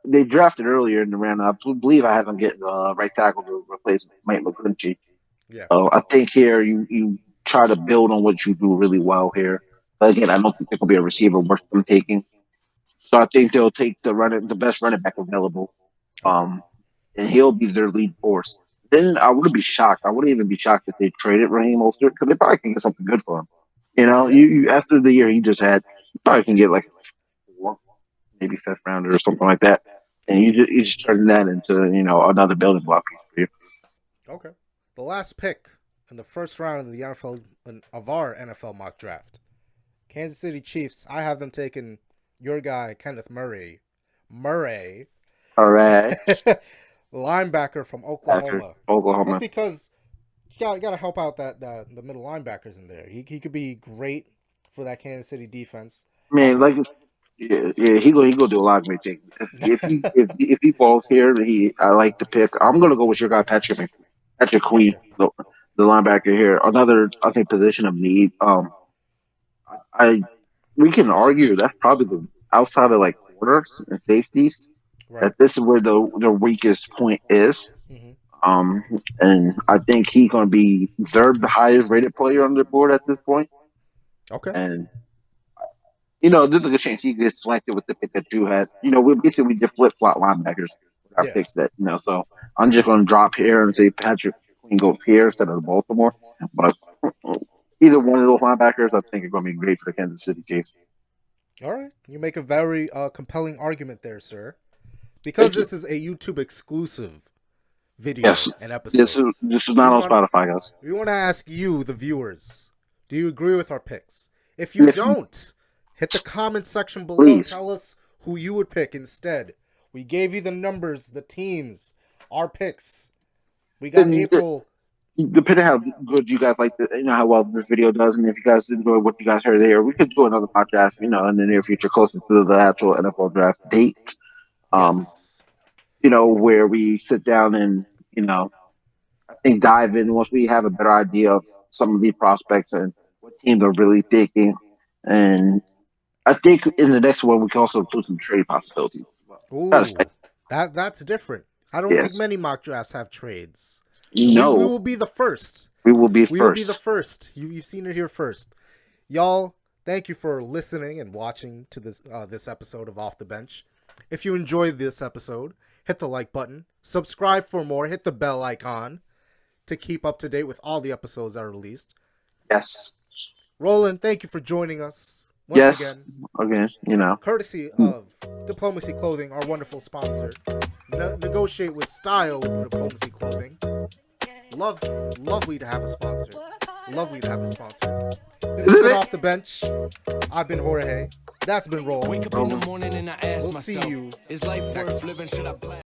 They drafted earlier in the round. I believe I had them getting right tackle to replace Mike McGlinchey. Yeah. So I think here you try to build on what you do really well here. But again, I don't think there will be a receiver worth them taking. So I think they'll take the best running back available. Okay. Um, and he'll be their lead force. Then I wouldn't be shocked. I wouldn't even be shocked if they traded Raheem Mostert because they probably can get something good for him. Yeah. You after the year he just had, you probably can get like four, maybe fifth rounder or something like that, and you just turn that into another building block piece for you. Okay. The last pick in the first round of the NFL of our NFL mock draft. Kansas City Chiefs. I have them taking your guy Kenneth Murray. Murray, All right, linebacker from after Oklahoma. That's Oklahoma. because you got to help out that the middle linebackers in there. He could be great for that Kansas City defense. Man, like yeah, he gonna do a lot of great things. If he falls here, I like the pick. I'm gonna go with your guy Patrick Queen, Okay. the linebacker here. Another I think position of need. I we can argue that's probably the outside of like corners and safeties Right. that this is where the weakest point is. Hmm. Um, and I think he's gonna be the highest rated player on the board at this point. Okay. And there's a good chance he gets selected with the pick that you had. We just flip flop linebackers with our Yeah. picks so I'm just going to drop here and say Patrick Queen goes here instead of Baltimore. But either one of those linebackers, I think, are going to be great for the Kansas City Chiefs. All right. You make a very compelling argument there, sir. Because Thank you. this is a YouTube exclusive Yes, video and this episode, is this is we not on want Spotify, guys. we want to ask you, the viewers, do you agree with our picks? If And you if you don't, hit the comment section below. please, Tell us who you would pick instead. We gave you the numbers, the teams, our picks. We got and April. depending how good you guys like how well this video does, and if you guys enjoy what you guys heard there, we could do another podcast, in the near future, closer to the actual NFL draft date. Um, Yes. where we sit down and, I think dive in once we have a better idea of some of the prospects and what teams are really taking. And I think in the next one, we can also include some trade possibilities. Gotta say, Ooh, that's different. I don't think yes. many mock drafts have trades. So we No, will be the first. we will be We will be the first. first. You've seen it here first. Y'all, thank you for listening and watching to this episode of Off the Bench. If you enjoyed this episode, hit the like button, subscribe for more, hit the bell icon to keep up to date with all the episodes that are released. Yes. Roland, thank you for joining us once Yes. again. Again, Courtesy of Diplomacy Clothing, our wonderful sponsor. Negotiate with style with Diplomacy Clothing. Lovely to have a sponsor. Lovely to have a sponsor. This has been Off the Bench. I've been Jorge. That's been Roland. Wake up in the morning and I ask We'll see myself, you is life next worth time. living? Should I blast?